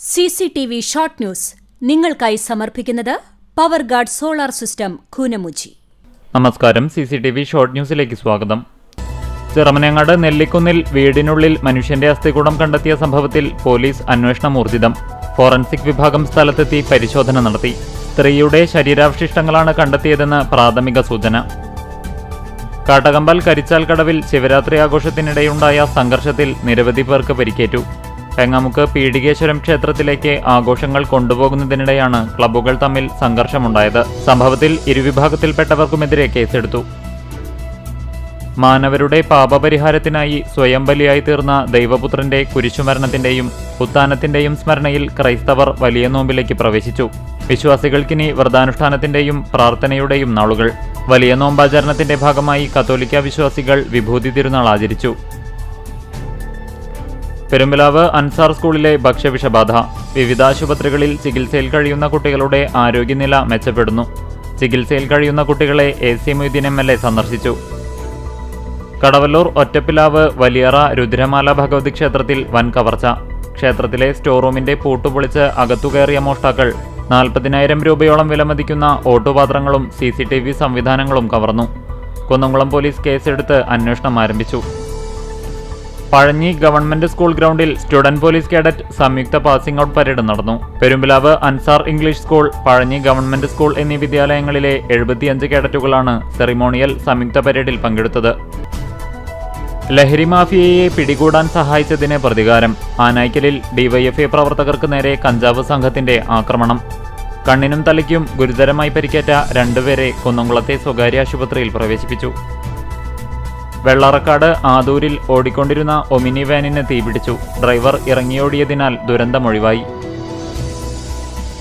CCTV short news നിങ്ങൾക്കായി സമർപ്പിക്കുന്നത് power guard solar system Koonamuchi. നമസ്കാരം. CCTV ഷോർട്ട് ന്യൂസിലേക്ക് സ്വാഗതം. ചിറമനേങ്ങാട് നെല്ലിക്കുന്നിൽ വീടിനുള്ളിൽ മനുഷ്യന്റെ അസ്ഥികൂടം കണ്ടെത്തിയ സംഭവത്തിൽ പോലീസ് അന്വേഷണം ഊർജിതം. ഫോറൻസിക് വിഭാഗം സ്ഥലത്തെത്തി പരിശോധന നടത്തി. സ്ത്രീയുടെ ശരീരാവശിഷ്ടങ്ങളാണ് കണ്ടെത്തിയതെന്ന് പ്രാഥമിക സൂചന. കാട്ടകമ്പൽ കരിച്ചാൽ കടവിൽ ശിവരാത്രി ആഘോഷത്തിനിടെയുണ്ടായ സംഘർഷത്തിൽ നിരവധി പേർക്ക് പരിക്കേറ്റു. പെങ്ങാമുക്ക് പീഡികേശ്വരം ക്ഷേത്രത്തിലേക്ക് ആഘോഷങ്ങൾ കൊണ്ടുപോകുന്നതിനിടെയാണ് ക്ലബ്ബുകൾ തമ്മിൽ സംഘർഷമുണ്ടായത്. സംഭവത്തിൽ ഇരുവിഭാഗത്തിൽപ്പെട്ടവർക്കുമെതിരെ കേസെടുത്തു. മാനവരുടെ പാപപരിഹാരത്തിനായി സ്വയം ബലിയായി തീർന്ന ദൈവപുത്രന്റെ കുരിശുമരണത്തിന്റെയും ഉത്ഥാനത്തിന്റെയും സ്മരണയിൽ ക്രൈസ്തവർ വലിയ നോമ്പിലേക്ക് പ്രവേശിച്ചു. വിശ്വാസികൾക്കിനി വ്രതാനുഷ്ഠാനത്തിന്റെയും പ്രാർത്ഥനയുടെയും നാളുകൾ. വലിയ നോമ്പാചരണത്തിന്റെ ഭാഗമായി കത്തോലിക്ക വിശ്വാസികൾ വിഭൂതി തിരുനാൾ ആചരിച്ചു. പെരുമ്പലാവ് അൻസാർ സ്കൂളിലെ ഭക്ഷ്യവിഷബാധ. വിവിധ ആശുപത്രികളിൽ ചികിത്സയിൽ കഴിയുന്ന കുട്ടികളുടെ ആരോഗ്യനില മെച്ചപ്പെടുന്നു. ചികിത്സയിൽ കഴിയുന്ന കുട്ടികളെ AC മൊയ്തീൻ MLA സന്ദർശിച്ചു. കടവല്ലൂർ ഒറ്റപ്പിലാവ് വലിയറ രുദ്രമാല ഭഗവതി ക്ഷേത്രത്തിൽ വൻ കവർച്ച. ക്ഷേത്രത്തിലെ സ്റ്റോർ റൂമിന്റെ പൂട്ടുപൊളിച്ച് അകത്തുകയറിയ മോഷ്ടാക്കൾ 40,000 രൂപയോളം വിലമതിക്കുന്ന ഓട്ടുപാത്രങ്ങളും CCTV സംവിധാനങ്ങളും കവർന്നു. കുന്നംകുളം പോലീസ് കേസെടുത്ത് അന്വേഷണം ആരംഭിച്ചു. പഴഞ്ഞി ഗവൺമെന്റ് സ്കൂൾ ഗ്രൗണ്ടിൽ സ്റ്റുഡന്റ് പോലീസ് കേഡറ്റ് സംയുക്ത പാസിംഗ് ഔട്ട് പരേഡ് നടന്നു. Perumpilavu Ansar English school, Pazhanji government school എന്നീ വിദ്യാലയങ്ങളിലെ 75 കേഡറ്റുകളാണ് സെറിമോണിയൽ സംയുക്ത പരേഡിൽ പങ്കെടുത്തത്. ലഹരി മാഫിയയെ പിടികൂടാൻ സഹായിച്ചതിന് പ്രതികാരം. ആനായ്ക്കലിൽ DYFI പ്രവർത്തകർക്ക് നേരെ കഞ്ചാവ് സംഘത്തിന്റെ ആക്രമണം. കണ്ണിനും തലയ്ക്കും ഗുരുതരമായി പരിക്കേറ്റ 2 പേരെ കുന്നംകുളത്തെ സ്വകാര്യ ആശുപത്രിയിൽ പ്രവേശിപ്പിച്ചു. വെള്ളറക്കാട് ആദൂരിൽ ഓടിക്കൊണ്ടിരുന്ന ഒമിനി വാനിന് തീപിടിച്ചു. ഡ്രൈവർ ഇറങ്ങിയോടിയതിനാൽ ദുരന്തമൊഴിവായി.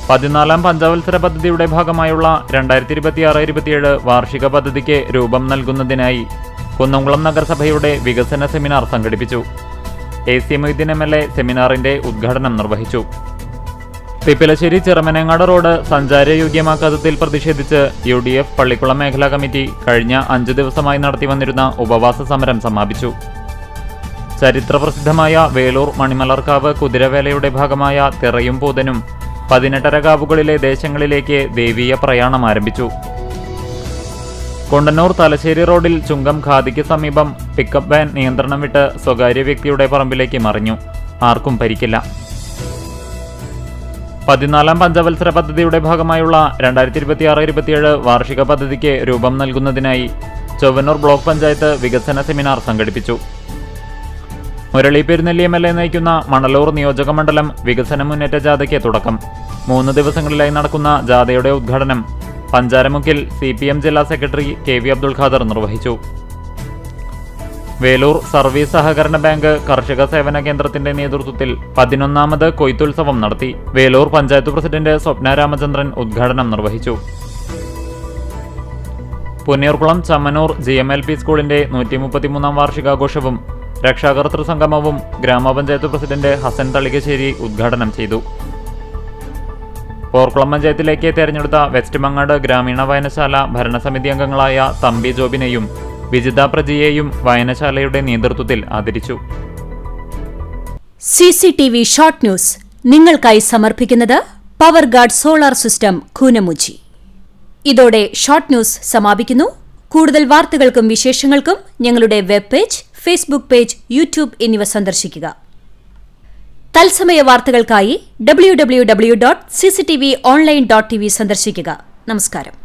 14ാം പഞ്ചവത്സര പദ്ധതിയുടെ ഭാഗമായുള്ള 2026-27 വാർഷിക പദ്ധതിക്ക് രൂപം നൽകുന്നതിനായി കുന്നംകുളം നഗരസഭയുടെ വികസന സെമിനാർ സംഘടിപ്പിച്ചു. AC മൊയ്തീൻ MLA സെമിനാറിന്റെ ഉദ്ഘാടനം നിർവഹിച്ചു. തിപ്പിലശ്ശേരി ചിറമനേങ്ങാട് റോഡ് സഞ്ചാരയോഗ്യമാക്കാത്തതിൽ പ്രതിഷേധിച്ച് UDF പള്ളിക്കുളം മേഖലാ കമ്മിറ്റി കഴിഞ്ഞ 5 ദിവസമായി നടത്തിവന്നിരുന്ന ഉപവാസ സമരം സമാപിച്ചു. ചരിത്രപ്രസിദ്ധമായ വേലൂർ മണിമലർക്കാവ് കുതിരവേലയുടെ ഭാഗമായ തിറയും പൂതനും 18 കാവുകളിലെ ദേശങ്ങളിലേക്ക് ദേവീയ പ്രയാണം ആരംഭിച്ചു. കൊണ്ടന്നൂർ തലശ്ശേരി റോഡിൽ ചുങ്കം ഖാദിക്ക് സമീപം പിക്കപ്പ് വാൻ നിയന്ത്രണം വിട്ട് സ്വകാര്യ വ്യക്തിയുടെ പറമ്പിലേക്ക് മറിഞ്ഞു. ആർക്കും പരിക്കില്ല. 14ാം പഞ്ചവത്സര പദ്ധതിയുടെ ഭാഗമായുള്ള 2026-27 വാർഷിക പദ്ധതിക്ക് രൂപം നൽകുന്നതിനായി ചൊവ്വന്നൂർ ബ്ലോക്ക് പഞ്ചായത്ത് വികസന സെമിനാർ സംഘടിപ്പിച്ചു. മുരളി പെരുന്നെല്ലി MLA നയിക്കുന്ന മണലൂർ നിയോജക മണ്ഡലം വികസന മുന്നേറ്റ ജാഥയ്ക്ക് തുടക്കം. 3 ദിവസങ്ങളിലായി നടക്കുന്ന ജാഥയുടെ ഉദ്ഘാടനം പഞ്ചാരമുക്കിൽ CPM ജില്ലാ സെക്രട്ടറി KV അബ്ദുൽ ഖാദർ നിർവഹിച്ചു. വേലൂർ സർവീസ് സഹകരണ ബാങ്ക് കർഷക സേവന കേന്ദ്രത്തിന്റെ നേതൃത്വത്തിൽ 11ാമത് കൊയ്ത്തുത്സവം നടത്തി. വേലൂർ പഞ്ചായത്ത് പ്രസിഡന്റ് സ്വപ്ന രാമചന്ദ്രൻ ഉദ്ഘാടനം നിർവഹിച്ചു. പുന്നയൂർകുളം ചമ്മനൂർ GMLP സ്കൂളിന്റെ 133ാം വാർഷികാഘോഷവും രക്ഷാകർതൃ സംഗമവും ഗ്രാമപഞ്ചായത്ത് പ്രസിഡന്റ് ഹസൻ തളികശ്ശേരി ഉദ്ഘാടനം ചെയ്തു. പോർക്കുളം പഞ്ചായത്തിലേക്ക് തെരഞ്ഞെടുത്ത വെസ്റ്റ് മങ്ങാട് ഗ്രാമീണ വായനശാല ഭരണസമിതി അംഗങ്ങളായ തമ്പി ജോബിനെയും വിജിത പ്രജിയെയും വായനശാലയുടെ നേതൃത്വത്തിൽ ആദരിച്ചു. CCTV ഷോർട്ട് ന്യൂസ് നിങ്ങൾക്കായി സമർപ്പിക്കുന്നത് power guard solar system Koonamuchi. ഇതോടെ ഷോർട്ട് ന്യൂസ് സമാപിക്കുന്നു. കൂടുതൽ വാർത്തകൾക്കും വിശേഷങ്ങൾക്കും ഞങ്ങളുടെ web page, Facebook page, YouTube എന്നിവ സന്ദർശിക്കുക. തത്സമയ വാർത്തകൾക്കായി www.cctv online.tv സന്ദർശിക്കുക. നമസ്കാരം.